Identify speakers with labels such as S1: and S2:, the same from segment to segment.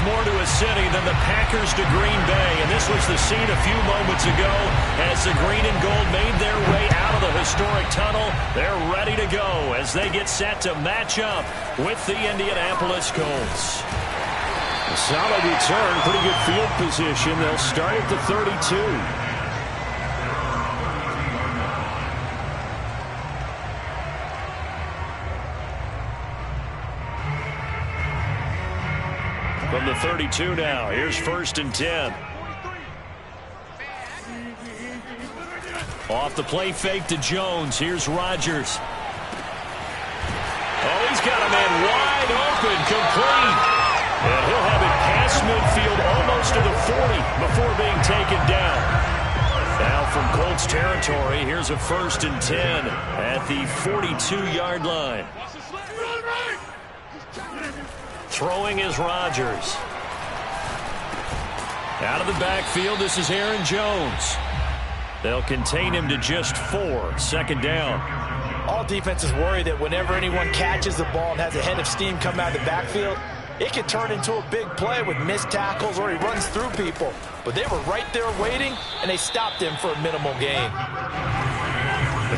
S1: means more to a city than the Packers to Green Bay, and this was the scene a few moments ago as the green and gold made their way out of the historic tunnel. They're ready to go as they get set to match up with the Indianapolis Colts. A solid return, pretty good field position. They'll start at the 32. From the 32 now, here's 1st and 10. Off the play fake to Jones. Here's Rodgers. Oh, he's got a man wide open, complete. And he'll have it past midfield almost to the 40 before being taken down. Now from Colts territory, here's a 1st and 10 at the 42-yard line. Throwing is Rodgers. Out of the backfield, this is Aaron Jones. They'll contain him to just 4. 2nd down.
S2: All defenses worry that whenever anyone catches the ball and has a head of steam come out of the backfield, it can turn into a big play with missed tackles or he runs through people. But they were right there waiting, and they stopped him for a minimal gain.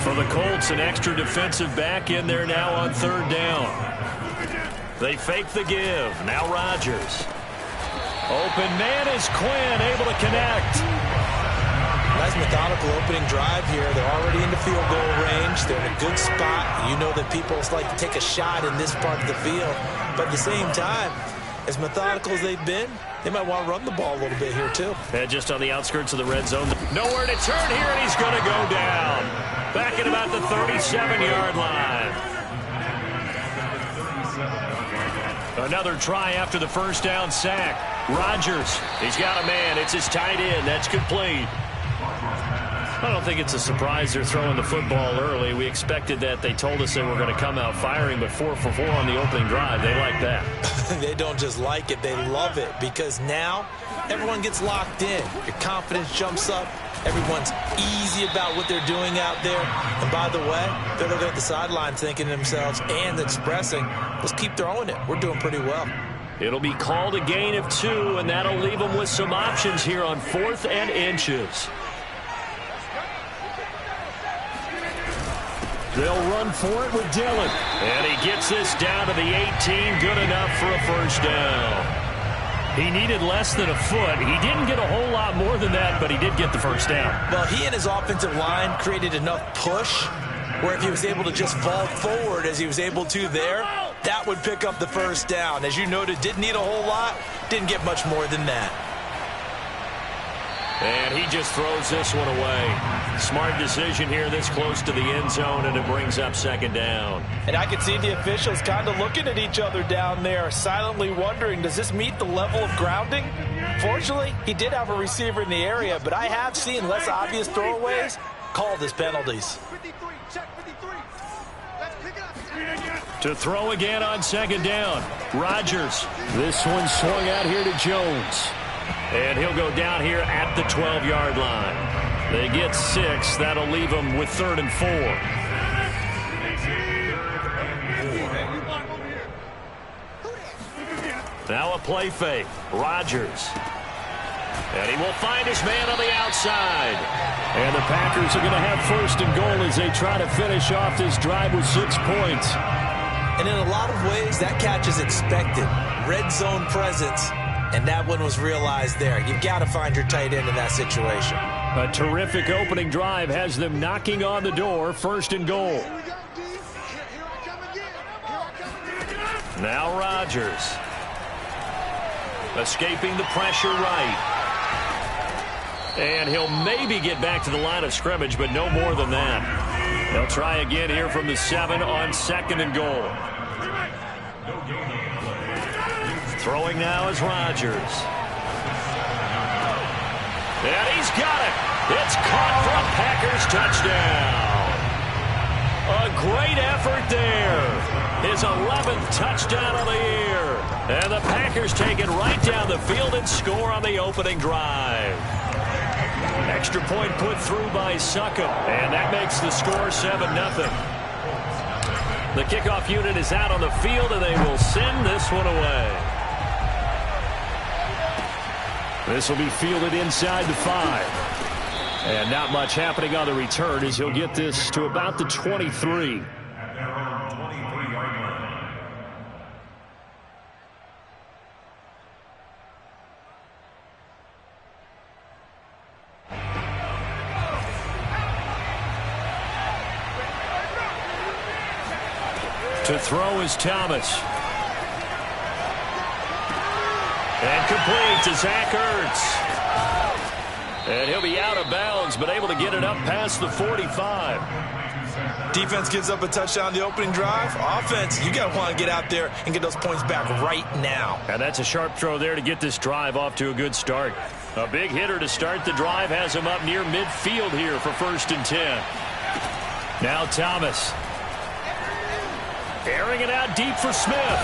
S1: For the Colts, an extra defensive back in there now on 3rd down. They fake the give. Now Rodgers. Open man is Quinn, able to connect.
S2: Nice methodical opening drive here. They're already in the field goal range. They're in a good spot. You know that people like to take a shot in this part of the field. But at the same time, as methodical as they've been, they might want to run the ball a little bit here too.
S1: And just on the outskirts of the red zone. Nowhere to turn here, and he's going to go down. Back at about the 37-yard line. Another try after the 1st down sack. Rodgers, he's got a man. It's his tight end. That's complete. I don't think it's a surprise they're throwing the football early. We expected that. They told us they were going to come out firing, but 4 for 4 on the opening drive. They like that.
S2: They don't just like it. They love it because now everyone gets locked in. Your confidence jumps up. Everyone's easy about what they're doing out there. And by the way, they're looking at the sideline thinking to themselves and expressing, let's keep throwing it. We're doing pretty well.
S1: It'll be called a gain of 2, and that'll leave them with some options here on 4th and inches. They'll run for it with Dillon. And he gets this down to the 18. Good enough for a 1st down. He needed less than a foot. He didn't get a whole lot more than that, but he did get the 1st down.
S2: Well, he and his offensive line created enough push where if he was able to just fall forward as he was able to there, that would pick up the 1st down. As you noted, didn't need a whole lot, didn't get much more than that.
S1: And he just throws this one away. Smart decision here this close to the end zone, and it brings up 2nd down.
S2: And I can see the officials kind of looking at each other down there, silently wondering, does this meet the level of grounding? Fortunately, he did have a receiver in the area, but I have seen less obvious throwaways called as penalties.
S1: To throw again on 2nd down. Rodgers. This one swung out here to Jones. And he'll go down here at the 12-yard line. They get 6. That'll leave them with 3rd and 4. Now a play fake. Rodgers. And he will find his man on the outside. And the Packers are going to have 1st and goal as they try to finish off this drive with 6 points.
S2: And in a lot of ways, that catch is expected. Red zone presence. And that one was realized there. You've got to find your tight end in that situation.
S1: A terrific opening drive has them knocking on the door. 1st and goal. Now Rodgers. Escaping the pressure right. And he'll maybe get back to the line of scrimmage, but no more than that. They'll try again here from the 7 on 2nd and goal. Throwing now is Rodgers. And he's got it. It's caught for a Packers touchdown. A great effort there. His 11th touchdown of the year. And the Packers take it right down the field and score on the opening drive. Extra point put through by Succop. And that makes the score 7-0. The kickoff unit is out on the field, and they will send this one away. This will be fielded inside the 5. And not much happening on the return as he'll get this to about the 23. To throw is Thomas. And complete to Zach Ertz. And he'll be out of bounds, but able to get it up past the 45.
S2: Defense gives up a touchdown on the opening drive. Offense, you got to want to get out there and get those points back right now.
S1: And that's a sharp throw there to get this drive off to a good start. A big hitter to start the drive has him up near midfield here for 1st and 10. Now Thomas. Airing it out deep for Smith.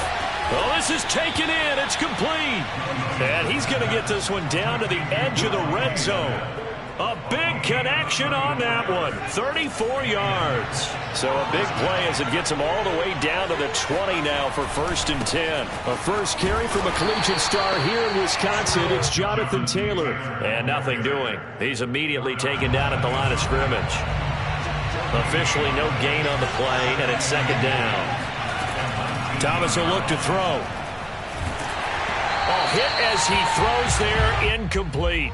S1: Well, this is taken in. It's complete. And he's going to get this one down to the edge of the red zone. A big connection on that one. 34 yards. So a big play as it gets him all the way down to the 20 now for 1st and 10. A first carry from a collegiate star here in Wisconsin. It's Jonathan Taylor. And nothing doing. He's immediately taken down at the line of scrimmage. Officially no gain on the play, and it's 2nd down. Thomas will look to throw. Hit as he throws there, incomplete.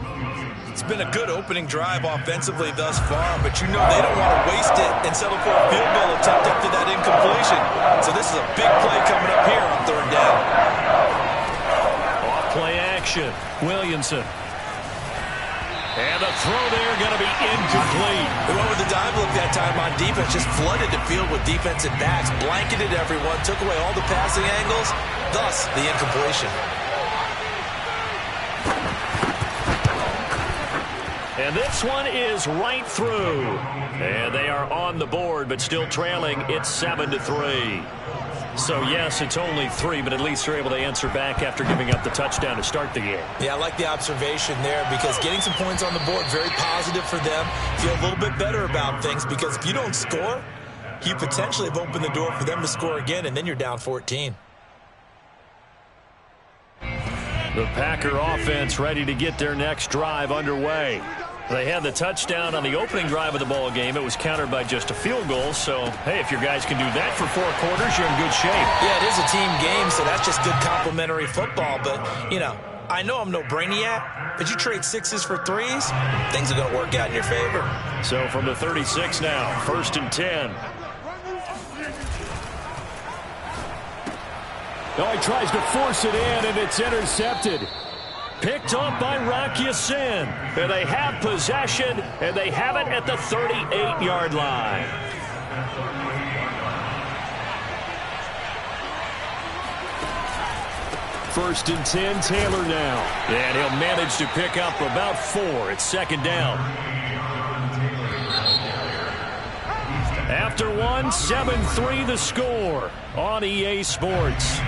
S2: It's been a good opening drive offensively thus far, but you know they don't want to waste it and settle for a field goal attempt after that incompletion. So this is a big play coming up here on 3rd down.
S1: Off play action. Williamson. And the throw there going to be incomplete.
S2: They went with the dime look that time on defense. Just flooded the field with defensive backs. Blanketed everyone. Took away all the passing angles. Thus, the incompletion.
S1: And this one is right through. And they are on the board, but still trailing. It's 7-3. So, yes, it's only 3, but at least they're able to answer back after giving up the touchdown to start the game.
S2: Yeah, I like the observation there because getting some points on the board, very positive for them. Feel a little bit better about things because if you don't score, you potentially have opened the door for them to score again, and then you're down 14.
S1: The Packer offense ready to get their next drive underway. They had the touchdown on the opening drive of the ball game. It was countered by just a field goal. So, hey, if your guys can do that for 4 quarters, you're in good shape.
S2: Yeah, it is a team game, so that's just good complementary football. But, you know, I know I'm no brainiac, but you trade 6s for 3s, things are going to work out in your favor.
S1: So from the 36 now, 1st and 10. Oh, he tries to force it in, and it's intercepted. Picked up by Rocky Sin. And they have possession, and they have it at the 38-yard line. First and 10, Taylor now. And he'll manage to pick up about 4. It's 2nd down. After 1, 7-3 the score on EA Sports.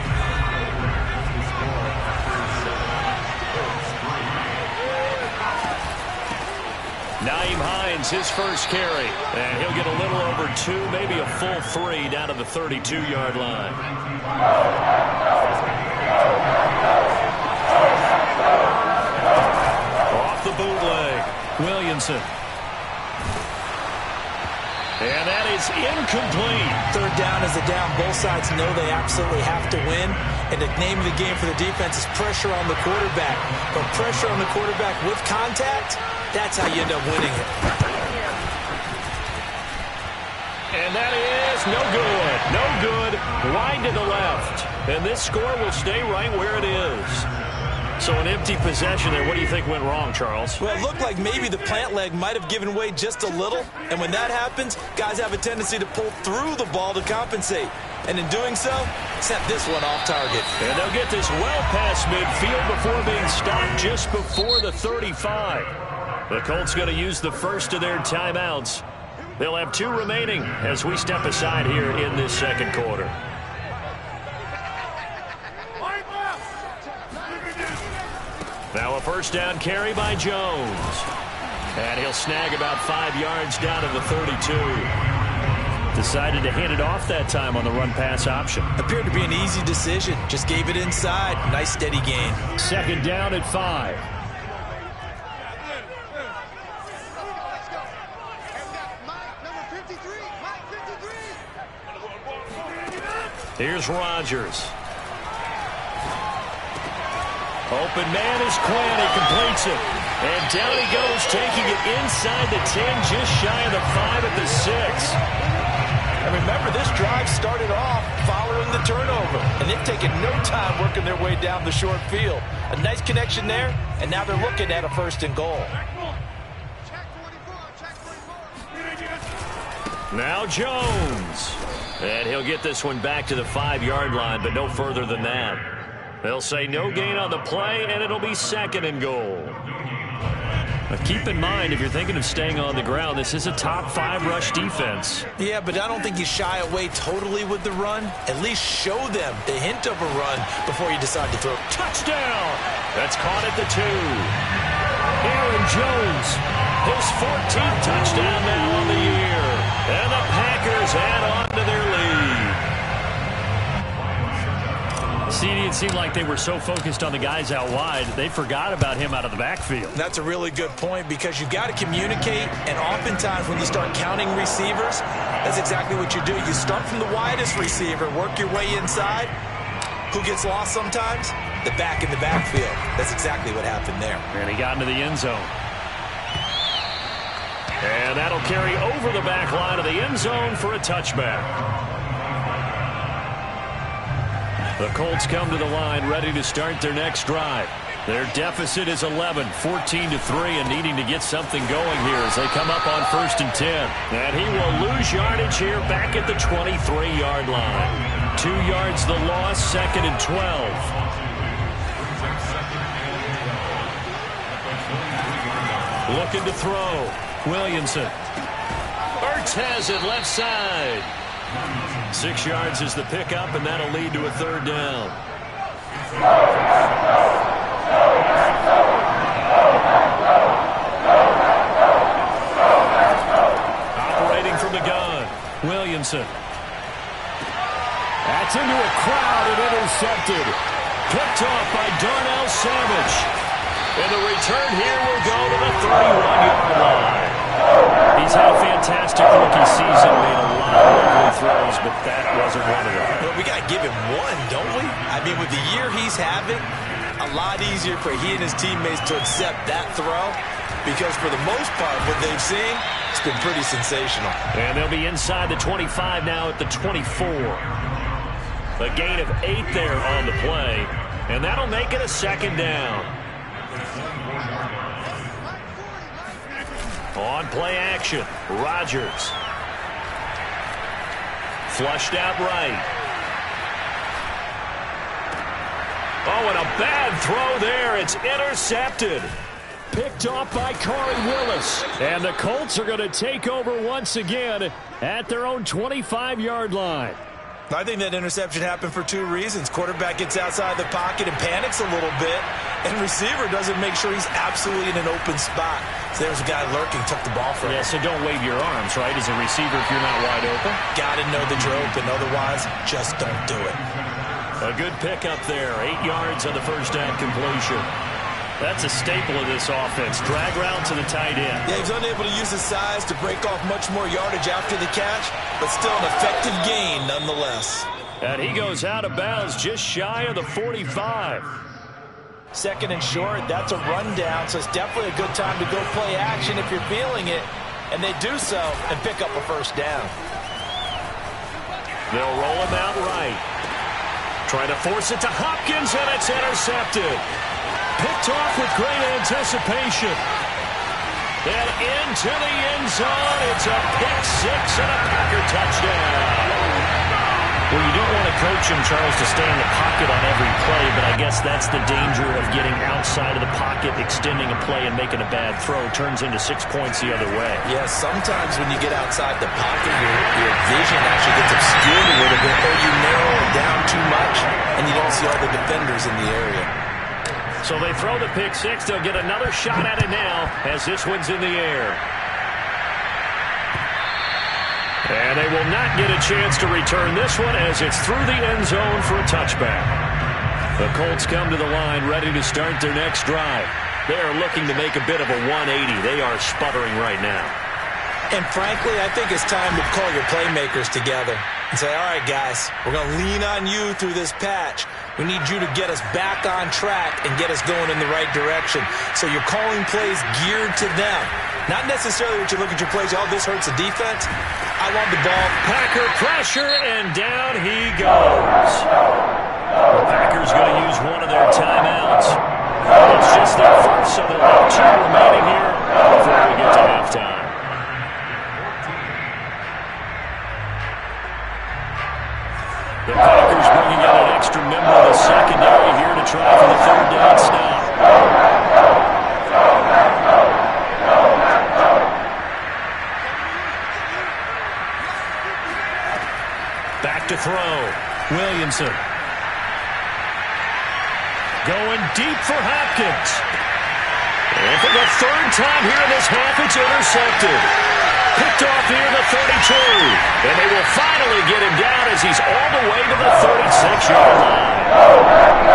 S1: Nyheim Hines, his first carry. And he'll get a little over 2, maybe a full 3 down to the 32-yard line. Off the bootleg, Williamson. And that is incomplete.
S2: 3rd down is a down. Both sides know they absolutely have to win. And the name of the game for the defense is pressure on the quarterback. But pressure on the quarterback with contact, that's how you end up winning it.
S1: And that is no good. No good. Wide to the left. And this score will stay right where it is. So an empty possession there. What do you think went wrong, Charles?
S2: Well, it looked like maybe the plant leg might have given way just a little. And when that happens, guys have a tendency to pull through the ball to compensate. And in doing so, sent this one off target.
S1: And they'll get this well past midfield before being stopped just before the 35. The Colts going to use the first of their timeouts. They'll have 2 remaining as we step aside here in this 2nd quarter. Now a first down carry by Jones. And he'll snag about 5 yards down to the 32. Decided to hand it off that time on the run-pass option.
S2: Appeared to be an easy decision. Just gave it inside. Nice steady gain.
S1: 2nd down at 5. Here's Rodgers. Open man is Quinn. He completes it. And down he goes, taking it inside the 10, just shy of the 5 at the 6.
S2: And remember, this drive started off following the turnover. And they've taken no time working their way down the short field. A nice connection there, and now they're looking at a 1st and goal.
S1: Now Jones. And he'll get this one back to the 5-yard line, but no further than that. They'll say no gain on the play, and it'll be 2nd and goal. But keep in mind, if you're thinking of staying on the ground, this is a top 5 rush defense.
S2: Yeah, but I don't think you shy away totally with the run. At least show them the hint of a run before you decide to throw.
S1: Touchdown! That's caught at the 2. Aaron Jones, his 14th touchdown now on the year. And the Packers add on to their lead. It seemed like they were so focused on the guys out wide, they forgot about him out of the backfield.
S2: That's a really good point, because you've got to communicate, and oftentimes when you start counting receivers, that's exactly what you do. You start from the widest receiver, work your way inside. Who gets lost sometimes? The back in the backfield. That's exactly what happened there.
S1: And he got into the end zone. And that'll carry over the back line of the end zone for a touchback. The Colts come to the line ready to start their next drive. Their deficit is 11, 14-3, and needing to get something going here as they come up on 1st and 10. And he will lose yardage here back at the 23-yard line. 2 yards the loss, 2nd and 12. Looking to throw. Williamson. Ertz has it left side. 6 yards is the pickup, and that'll lead to a 3rd down. Operating from the gun, Williamson. That's into a crowd and intercepted. Picked off by Darnell Savage. And the return here will go to the 31-yard line. He's had a fantastic rookie season, made a lot of lovely throws, but that wasn't one of them.
S2: Well, we got to give him one, don't we? I mean, with the year he's having, a lot easier for he and his teammates to accept that throw, because for the most part, what they've seen, it's been pretty sensational.
S1: And they'll be inside the 25 now at the 24. A gain of 8 there on the play, and that'll make it a 2nd down. On play action, Rodgers. Flushed out right. Oh, and a bad throw there. It's intercepted. Picked off by Corey Willis. And the Colts are going to take over once again at their own 25-yard line.
S2: I think that interception happened for 2 reasons. Quarterback gets outside the pocket and panics a little bit, and receiver doesn't make sure he's absolutely in an open spot. So there's a guy lurking, took the ball from him.
S1: Yeah, so don't wave your arms, right, as a receiver if you're not wide open.
S2: Got to know that you're open. Otherwise, just don't do it.
S1: A good pickup there. 8 yards on the 1st down completion. That's a staple of this offense. Drag route to the tight end.
S2: Yeah, he's unable to use his size to break off much more yardage after the catch, but still an effective gain nonetheless.
S1: And he goes out of bounds just shy of the 45.
S2: 2nd and short, that's a rundown, so it's definitely a good time to go play action if you're feeling it. And they do so and pick up a 1st down.
S1: They'll roll him out right. Trying to force it to Hopkins, and it's intercepted. Picked off with great anticipation. And into the end zone. It's a pick 6 and a Packer touchdown. Well, you don't want to coach him, Charles, to stay in the pocket on every play, but I guess that's the danger of getting outside of the pocket, extending a play, and making a bad throw. Turns into 6 points the other way.
S2: Yeah, sometimes when you get outside the pocket, your vision actually gets obscured a little bit, or you narrow it down too much, and you don't see all the defenders in the area.
S1: So they throw the pick 6. They'll get another shot at it now as this one's in the air. And they will not get a chance to return this one as it's through the end zone for a touchback. The Colts come to the line ready to start their next drive. They are looking to make a bit of a 180. They are sputtering right now.
S2: And frankly, I think it's time to call your playmakers together. and say, all right, guys, we're going to lean on you through this patch. We need you to get us back on track and get us going in the right direction. So you're calling plays geared to them. Not necessarily what you look at your plays, oh, this hurts the defense. I want the ball.
S1: Packer pressure, and down he goes. The Packers going to use one of their timeouts. It's just their first, so they'll have 2 remaining here before we get to halftime. The Packers bringing in an extra member of the secondary here to try for the 3rd down snap. Back to throw. Williamson. Going deep for Hopkins. And for the 3rd time here in this half, it's intercepted. Picked off near the 32. And they will finally get him down as he's all the way to the 36-yard line.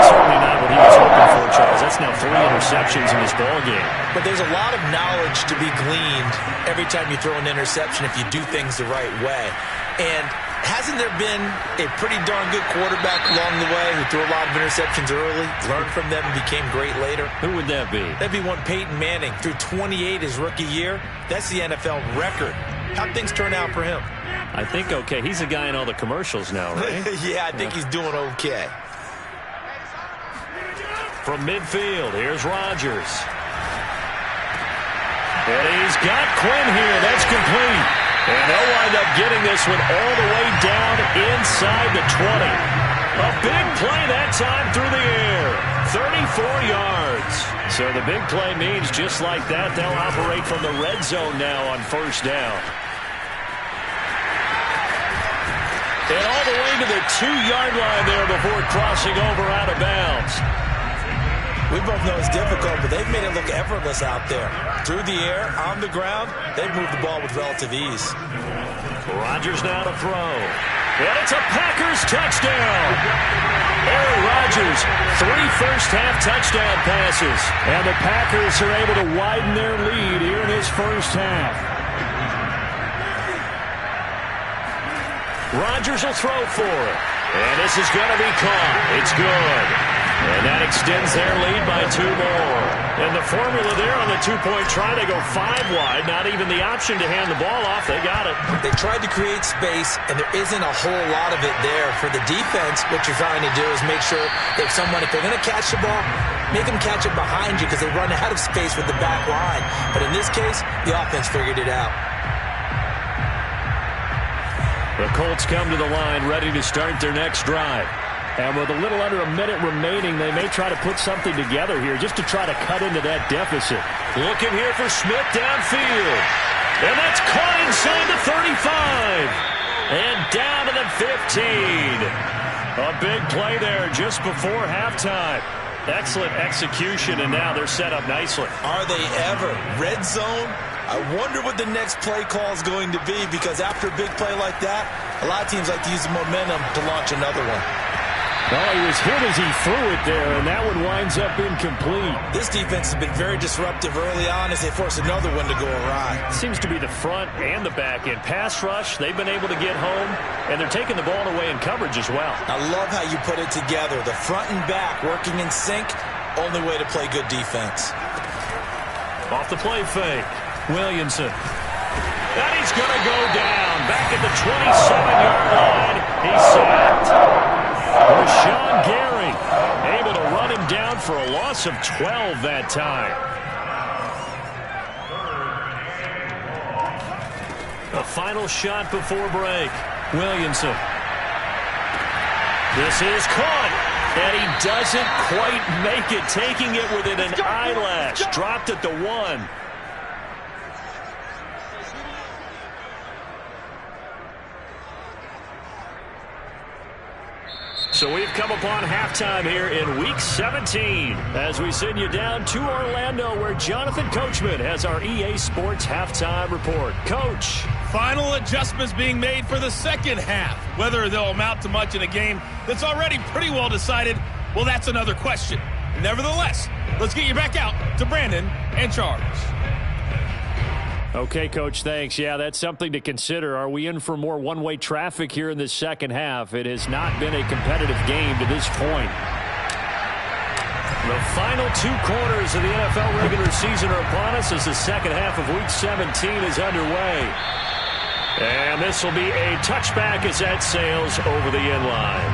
S1: Certainly not what he was hoping for, Charles. That's now 3 interceptions in this ballgame.
S2: But there's a lot of knowledge to be gleaned every time you throw an interception if you do things the right way. And hasn't there been a pretty darn good quarterback along the way who threw a lot of interceptions early, learned from them, and became great later?
S1: Who would that be?
S2: That'd be one Peyton Manning. Threw 28 his rookie year. That's the NFL record. How'd things turn out for him?
S1: I think okay. He's a guy in all the commercials now, right?
S2: Yeah, I think he's doing okay.
S1: From midfield, here's Rodgers. And he's got Quinn here. That's complete. And they'll wind up getting this one all the way down inside the 20. A big play that time through the air. 34 yards. So the big play means just like that, they'll operate from the red zone now on 1st down. And all the way to the 2-yard line there before crossing over out of bounds.
S2: We both know it's difficult, but they've made it look effortless out there. Through the air, on the ground, they've moved the ball with relative ease.
S1: Rodgers now to throw. And it's a Packers touchdown. Aaron Rodgers, 3 first-half touchdown passes. And the Packers are able to widen their lead here in this first half. Rodgers will throw for it. And this is going to be caught. It's good. And that extends their lead by 2 more. And the formula there on the 2-point try, they go 5 wide. Not even the option to hand the ball off. They got it.
S2: They tried to create space, and there isn't a whole lot of it there. For the defense, what you're trying to do is make sure that someone, if they're going to catch the ball, make them catch it behind you because they run out of space with the back line. But in this case, the offense figured it out.
S1: The Colts come to the line ready to start their next drive. And with a little under a minute remaining, they may try to put something together here just to try to cut into that deficit. Looking here for Smith downfield. And that's caught inside the 35. And down to the 15. A big play there just before halftime. Excellent execution, and now they're set up nicely.
S2: Are they ever? Red zone? I wonder what the next play call is going to be, because after a big play like that, a lot of teams like to use the momentum to launch another one.
S1: Well, he was hit as he threw it there, and that one winds up incomplete.
S2: This defense has been very disruptive early on as they force another one to go awry.
S1: Seems to be the front and the back end. Pass rush, they've been able to get home, and they're taking the ball away in coverage as well.
S2: I love how you put it together. The front and back working in sync, only way to play good defense.
S1: Off the play fake, Williamson. And he's going to go down. Back at the 27-yard line, he's sacked. Rashawn Gary able to run him down for a loss of 12 that time. A final shot before break. Williamson. This is caught. And he doesn't quite make it, taking it within an eyelash. Dropped at the 1. So we've come upon halftime here in Week 17 as we send you down to Orlando, where Jonathan Coachman has our EA Sports Halftime Report. Coach.
S3: Final adjustments being made for the second half. Whether they'll amount to much in a game that's already pretty well decided, well, that's another question. Nevertheless, let's get you back out to Brandon and Charles.
S1: Okay, Coach, thanks. Yeah, that's something to consider. Are we in for more one-way traffic here in this second half? It has not been a competitive game to this point. The final 2 quarters of the NFL regular season are upon us as the second half of Week 17 is underway. And this will be a touchback as that sails over the end line.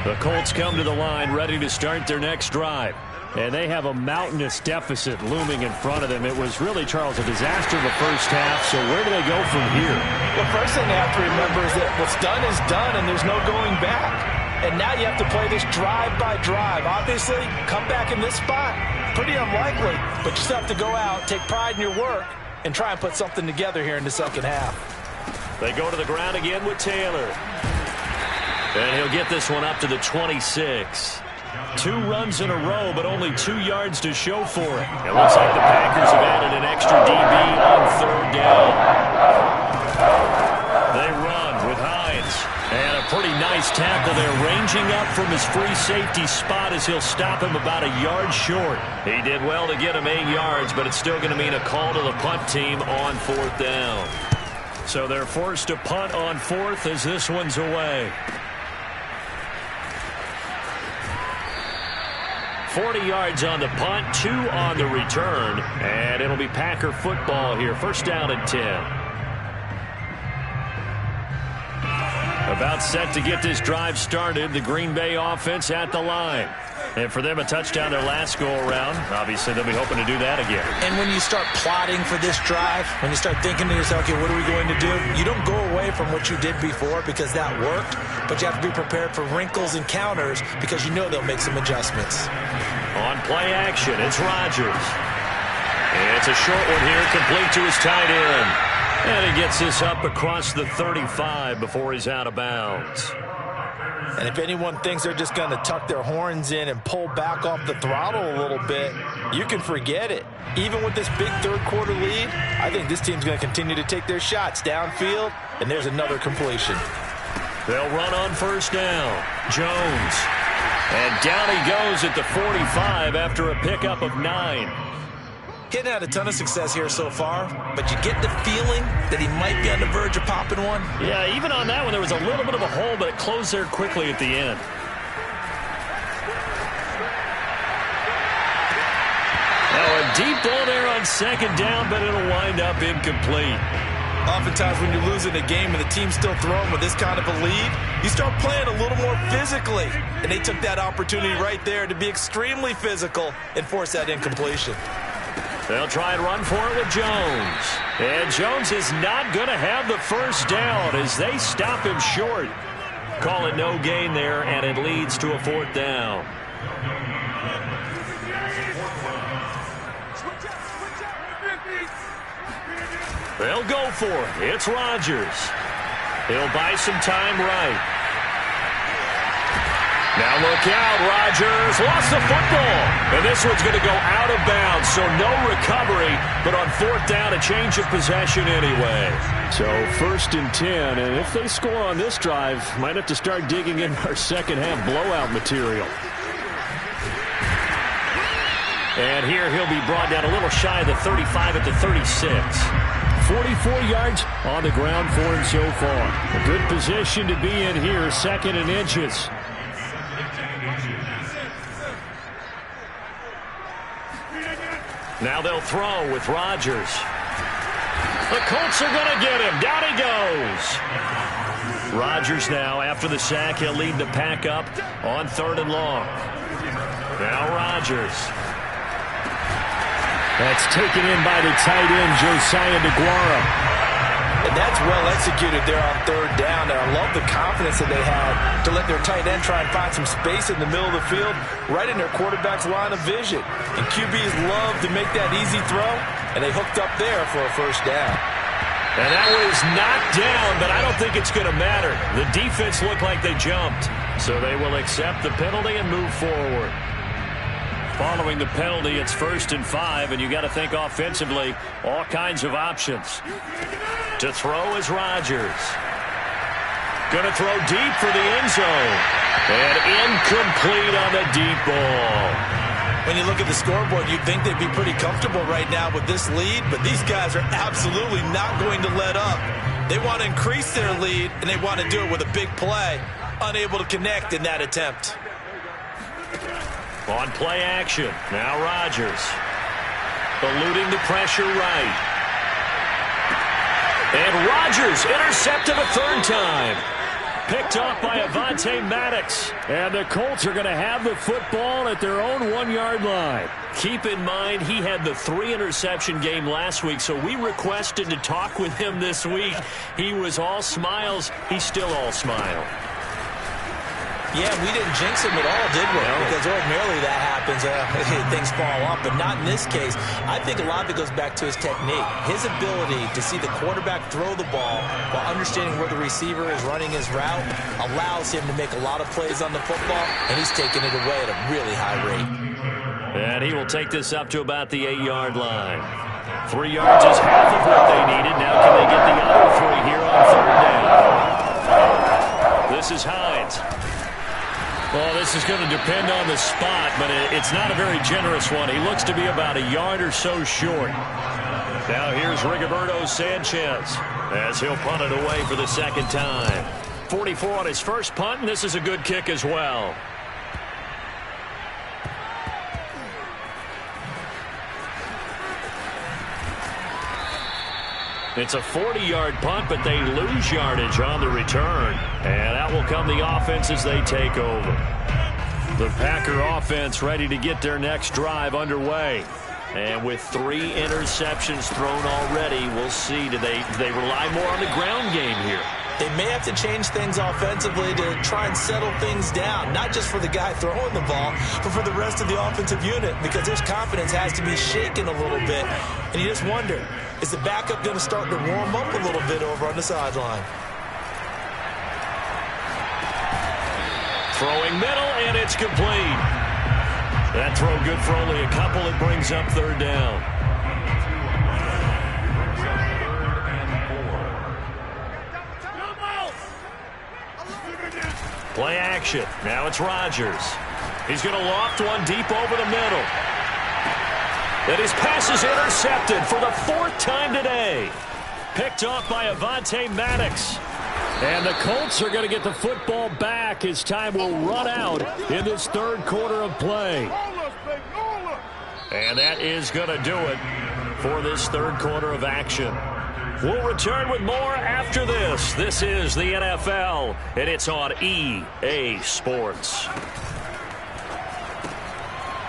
S1: The Colts come to the line ready to start their next drive. And they have a mountainous deficit looming in front of them. It was really, Charles, a disaster in the first half. So where do they go from here?
S2: Well, first thing they have to remember is that what's done is done, and there's no going back. And now you have to play this drive by drive. Obviously, come back in this spot, pretty unlikely. But you still have to go out, take pride in your work, and try and put something together here in the second half.
S1: They go to the ground again with Taylor. And he'll get this one up to the 26. 2 runs in a row, but only 2 yards to show for it. It looks like the Packers have added an extra DB on 3rd down. They run with Hines. And a pretty nice tackle there, ranging up from his free safety spot as he'll stop him about a yard short. He did well to get him 8 yards, but it's still going to mean a call to the punt team on 4th down. So they're forced to punt on 4th as this one's away. 40 yards on the punt, 2 on the return, and it'll be Packer football here. 1st down and 10. About set to get this drive started, the Green Bay offense at the line. And for them, a touchdown their last go-around. Obviously, they'll be hoping to do that again.
S2: And when you start plotting for this drive, when you start thinking to yourself, okay, what are we going to do? You don't go away from what you did before because that worked, but you have to be prepared for wrinkles and counters because you know they'll make some adjustments.
S1: On play action, it's Rodgers. It's a short one here, complete to his tight end. And he gets this up across the 35 before he's out of bounds.
S2: And if anyone thinks they're just going to tuck their horns in and pull back off the throttle a little bit, you can forget it. Even with this big 3rd quarter lead, I think this team's going to continue to take their shots downfield, and there's another completion.
S1: They'll run on 1st down. Jones. And down he goes at the 45 after a pickup of 9.
S2: He hadn't had a ton of success here so far, but you get the feeling that he might be on the verge of popping one.
S1: Yeah, even on that one, there was a little bit of a hole, but it closed there quickly at the end. Now a deep ball there on 2nd down, but it'll wind up incomplete.
S2: Oftentimes when you're losing a game and the team's still throwing with this kind of a lead, you start playing a little more physically. And they took that opportunity right there to be extremely physical and force that incompletion.
S1: They'll try and run for it with Jones. And Jones is not going to have the 1st down as they stop him short. Call it no gain there, and it leads to a 4th down. They'll go for it. It's Rodgers. He'll buy some time right. Now look out, Rodgers lost the football. And this one's going to go out of bounds, so no recovery. But on 4th down, a change of possession anyway. So 1st and 10, and if they score on this drive, might have to start digging in our second half blowout material. And here he'll be brought down a little shy of the 35 at the 36. 44 yards on the ground for him so far. A good position to be in here, 2nd and inches. Now they'll throw with Rodgers. The Colts are going to get him. Down he goes. Rodgers now, after the sack, he'll lead the pack up on 3rd and long. Now Rodgers. That's taken in by the tight end, Josiah DeGuara.
S2: And that's well executed there on 3rd down. And I love the confidence that they had to let their tight end try and find some space in the middle of the field, right in their quarterback's line of vision. And QBs love to make that easy throw, and they hooked up there for a 1st down.
S1: And that was knocked down, but I don't think it's going to matter. The defense looked like they jumped, so they will accept the penalty and move forward. Following the penalty, it's 1st and 5, and you got to think offensively, all kinds of options. To throw is Rodgers. Going to throw deep for the end zone. And incomplete on the deep ball.
S2: When you look at the scoreboard, you'd think they'd be pretty comfortable right now with this lead, but these guys are absolutely not going to let up. They want to increase their lead, and they want to do it with a big play. Unable to connect in that attempt.
S1: On play action, now Rodgers. Eluding the pressure right. And Rodgers intercepted a third time. Picked off by Avonte Maddox. And the Colts are going to have the football at their own 1-yard line. Keep in mind, he had the 3-interception game last week, so we requested to talk with him this week. He was all smiles. He's still all smile.
S2: Yeah, we didn't jinx him at all, did we? No. Because ordinarily that happens, things fall off, but not in this case. I think a lot of it goes back to his technique. His ability to see the quarterback throw the ball while understanding where the receiver is running his route allows him to make a lot of plays on the football, and he's taking it away at a really high rate.
S1: And he will take this up to about the 8-yard line. 3 yards is half of what they needed. Now can they get the other 3 here on third down? This is Hines. Well, this is going to depend on the spot, but it's not a very generous one. He looks to be about a yard or so short. Now here's Rigoberto Sanchez as he'll punt it away for the second time. 44 on his first punt, and this is a good kick as well. It's a 40-yard punt, but they lose yardage on the return. And out will come the offense as they take over. The Packer offense ready to get their next drive underway. And with 3 interceptions thrown already, we'll see. Do they rely more on the ground game here?
S2: They may have to change things offensively to try and settle things down, not just for the guy throwing the ball, but for the rest of the offensive unit, because his confidence has to be shaken a little bit. And you just wonder, is the backup going to start to warm up a little bit over on the sideline?
S1: Throwing middle, and it's complete. That throw good for only a couple. It brings up third down. Play action. Now it's Rodgers. He's going to loft one deep over the middle. And his pass is intercepted for the 4th time today. Picked off by Avonte Maddox. And the Colts are going to get the football back as time will run out in this third quarter of play. And that is going to do it for this third quarter of action. We'll return with more after this. This is the NFL, and it's on EA Sports.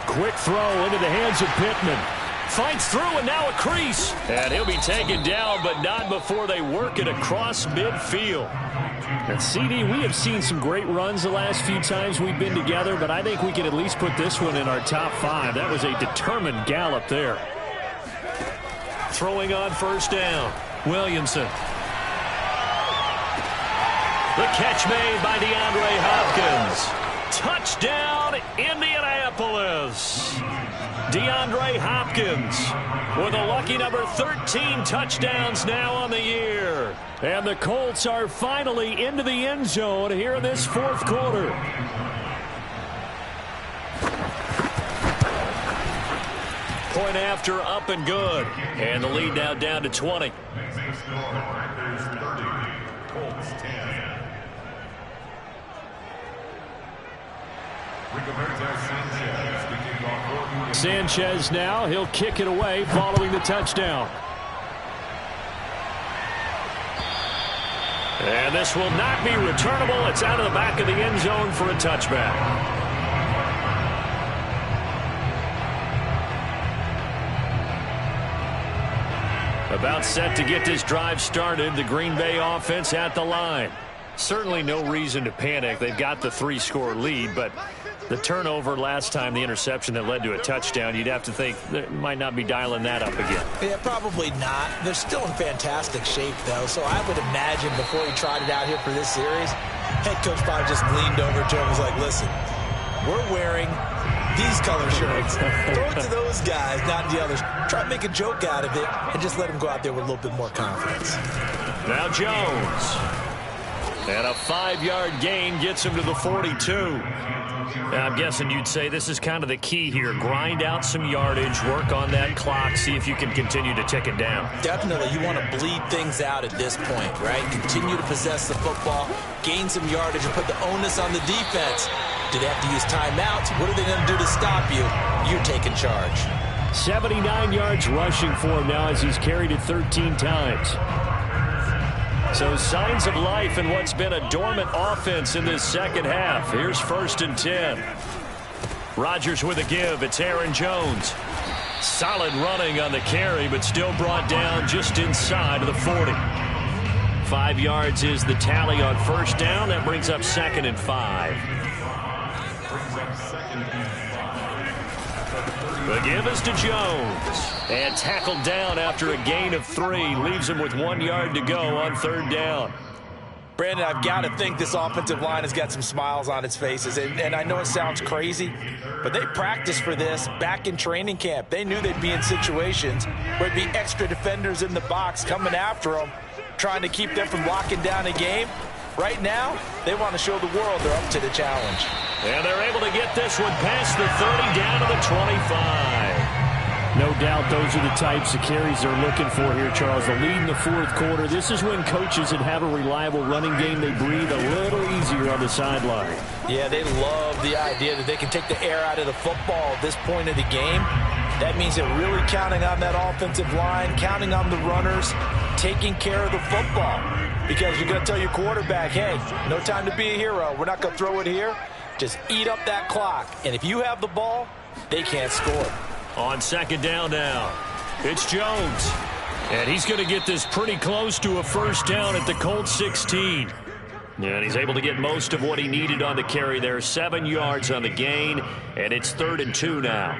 S1: Quick throw into the hands of Pittman. Fights through, and now a crease. And he'll be taken down, but not before they work it across midfield.
S4: And CD, we have seen some great runs the last few times we've been together, but I think we can at least put this one in our top 5. That was a determined gallop there.
S1: Throwing on first down. Williamson. The catch made by DeAndre Hopkins. Touchdown, Indianapolis. DeAndre Hopkins with a lucky number 13 touchdowns now on the year. And the Colts are finally into the end zone here in this fourth quarter. Point after, up and good. And the lead now down to 20.
S4: Sanchez now, he'll kick it away following the touchdown.
S1: And this will not be returnable. It's out of the back of the end zone for a touchback. About set to get this drive started. The Green Bay offense at the line. Certainly no reason to panic. They've got the 3-score lead, but the turnover last time, the interception that led to a touchdown, you'd have to think they might not be dialing that up again.
S2: Yeah, probably not. They're still in fantastic shape, though, so I would imagine before he tried it out here for this series, head coach probably just leaned over to him and was like, listen, we're wearing these color shirts. Throw it to those guys, not the others. Try to make a joke out of it and just let them go out there with a little bit more confidence.
S1: Now Jones. And a 5-yard gain gets him to the 42. I'm guessing you'd say this is kind of the key here. Grind out some yardage, work on that clock, see if you can continue to tick it down.
S2: Definitely, you want to bleed things out at this point, right? Continue to possess the football, gain some yardage, and put the onus on the defense. Do they have to use timeouts? What are they going to do to stop you? You're taking charge.
S4: 79 yards rushing for him now as he's carried it 13 times. So signs of life in what's been a dormant offense in this second half. Here's 1st and 10. Rodgers with a give. It's Aaron Jones. Solid running on the carry, but still brought down just inside of the 40. 5 yards is the tally on 1st down. That brings up 2nd and 5. The give is to Jones. And tackled down after a gain of 3. Leaves him with 1 yard to go on 3rd down.
S2: Brandon, I've got to think this offensive line has got some smiles on its faces. And I know it sounds crazy, but they practiced for this back in training camp. They knew they'd be in situations where there'd be extra defenders in the box coming after them, trying to keep them from locking down a game. Right now, they want to show the world they're up to the challenge.
S1: And they're able to get this one past the 30 down to the 25.
S4: No doubt those are the types of carries they're looking for here, Charles. The lead in the 4th quarter. This is when coaches that have a reliable running game, they breathe a little easier on the sideline.
S2: Yeah, they love the idea that they can take the air out of the football at this point of the game. That means they're really counting on that offensive line, counting on the runners, taking care of the football. Because you're going to tell your quarterback, hey, no time to be a hero. We're not going to throw it here. Just eat up that clock. And if you have the ball, they can't score.
S1: On 2nd down now, it's Jones. And he's going to get this pretty close to a 1st down at the Colts 16. And he's able to get most of what he needed on the carry there. 7 yards on the gain, and it's 3rd and 2 now.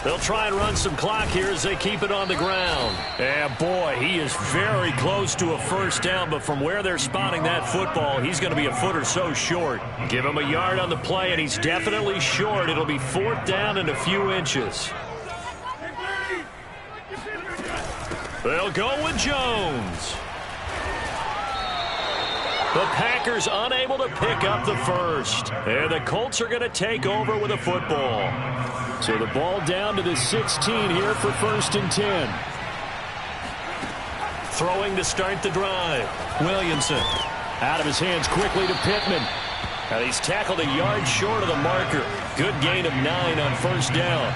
S1: They'll try and run some clock here as they keep it on the ground. And boy, he is very close to a 1st down, but from where they're spotting that football, he's going to be a foot or so short. Give him a yard on the play, and he's definitely short. It'll be 4th down and a few inches. They'll go with Jones. The Packers unable to pick up the 1st. And the Colts are going to take over with a football. So the ball down to the 16 here for 1st and 10. Throwing to start the drive. Williamson out of his hands quickly to Pittman. And he's tackled a yard short of the marker. Good gain of 9 on 1st down.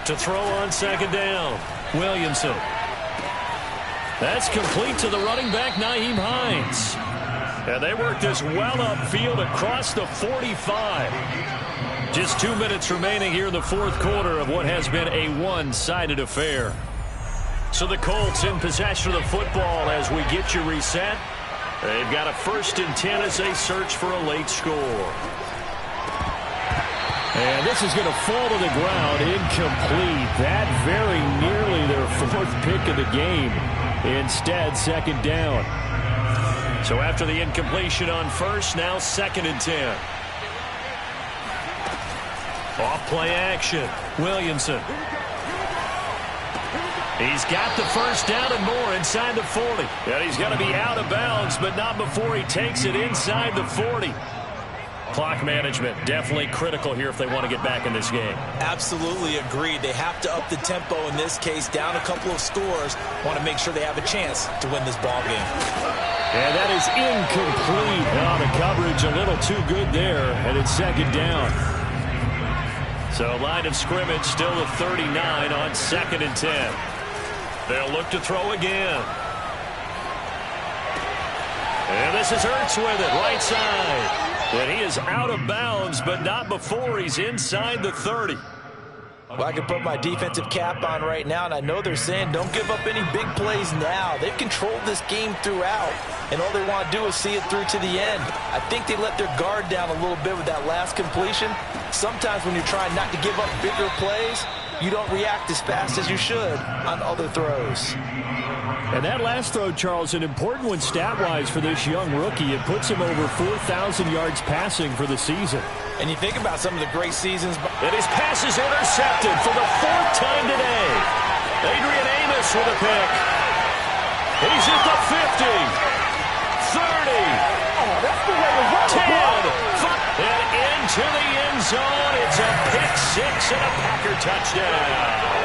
S1: To throw on 2nd down. Williamson. That's complete to the running back, Nyheim Hines. And they work this well upfield across the 45. Just 2 minutes remaining here in the 4th quarter of what has been a one-sided affair. So the Colts in possession of the football as we get you reset. They've got a 1st and 10 as they search for a late score. And this is going to fall to the ground, incomplete. That very nearly their 4th pick of the game. Instead, 2nd down. So after the incompletion on 1st, now 2nd and 10. Off play action. Williamson. He's got the 1st down and more inside the 40. And he's going to be out of bounds, but not before he takes it inside the 40. Clock management definitely critical here if they want to get back in this game.
S2: Absolutely agreed. They have to up the tempo in this case, down a couple of scores. Want to make sure they have a chance to win this ball game.
S4: And that is incomplete. Oh, the coverage a little too good there, and it's 2nd down. So line of scrimmage still a 39 on 2nd and 10. They'll look to throw again. And this is Ertz with it, right side. And he is out of bounds, but not before he's inside the 30.
S2: Well, I can put my defensive cap on right now, and I know they're saying don't give up any big plays now. They've controlled this game throughout, and all they want to do is see it through to the end. I think they let their guard down a little bit with that last completion. Sometimes when you're trying not to give up bigger plays, you don't react as fast as you should on other throws.
S4: And that last throw, Charles, an important one stat-wise for this young rookie. It puts him over 4,000 yards passing for the season.
S2: And you think about some of the great seasons.
S1: And his pass is intercepted for the 4th time today. Adrian Amos with a pick. He's at the 50. 30.
S5: Oh, that's the way to run.
S1: 10. 5. And into the end zone. It's a pick 6 and a Packer touchdown.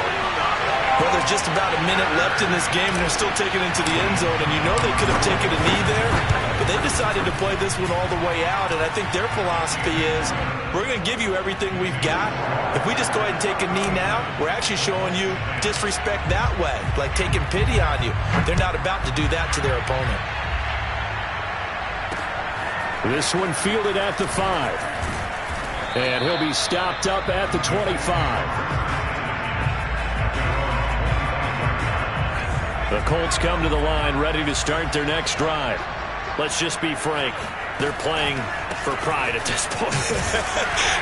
S2: Well, there's just about a minute left in this game, and they're still taking it into the end zone. And you know they could have taken a knee there, but they decided to play this one all the way out. And I think their philosophy is, we're going to give you everything we've got. If we just go ahead and take a knee now, we're actually showing you disrespect that way, like taking pity on you. They're not about to do that to their opponent.
S4: This one fielded at the 5. And he'll be stopped up at the 25. The Colts come to the line ready to start their next drive. Let's just be frank. They're playing for pride at this point.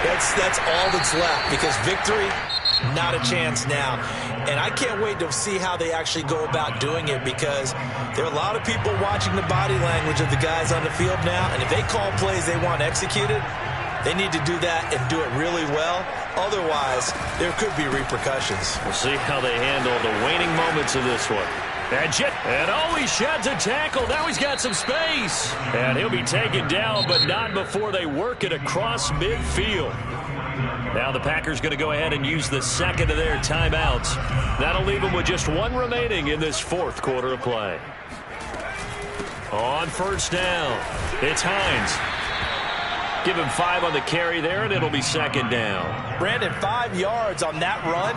S2: That's all that's left, because victory, not a chance now. And I can't wait to see how they actually go about doing it, because there are a lot of people watching the body language of the guys on the field now. And if they call plays they want executed, they need to do that and do it really well. Otherwise, there could be repercussions.
S1: We'll see how they handle the waning moments of this one. And he sheds a tackle. Now he's got some space. And he'll be taken down, but not before they work it across midfield. Now the Packers going to go ahead and use the second of their timeouts. That'll leave them with just one remaining in this 4th quarter of play. On first down, it's Hines. Give him 5 on the carry there, and it'll be 2nd down.
S2: Brandon, 5 yards on that run.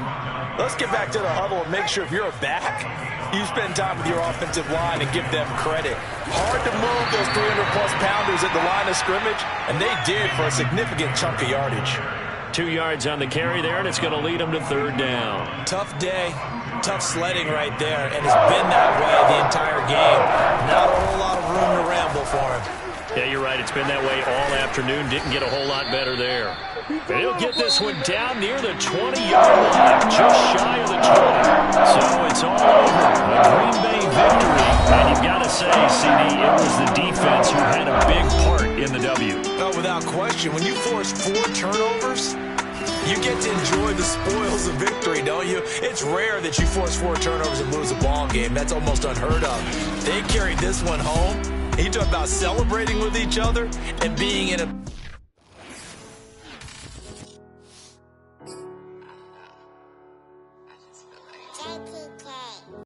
S2: Let's get back to the huddle and make sure if you're a back, you spend time with your offensive line and give them credit. Hard to move those 300-plus pounders at the line of scrimmage, and they did for a significant chunk of yardage.
S4: 2 yards on the carry there, and it's going to lead them to 3rd down.
S2: Tough day, tough sledding right there, and it's been that way the entire game. Not a whole lot of room to ramble for him.
S4: Yeah, you're right. It's been that way all afternoon. Didn't get a whole lot better there. And he'll get this one down near the 20-yard line, just shy of the 20. So it's all over. A Green Bay victory. And you've got to say, CD, it was the defense who had a big part in the W.
S2: Oh, without question. When you force 4 turnovers, you get to enjoy the spoils of victory, don't you? It's rare that you force 4 turnovers and lose a ball game. That's almost unheard of. They carried this one home. He talked about celebrating with each other and being in a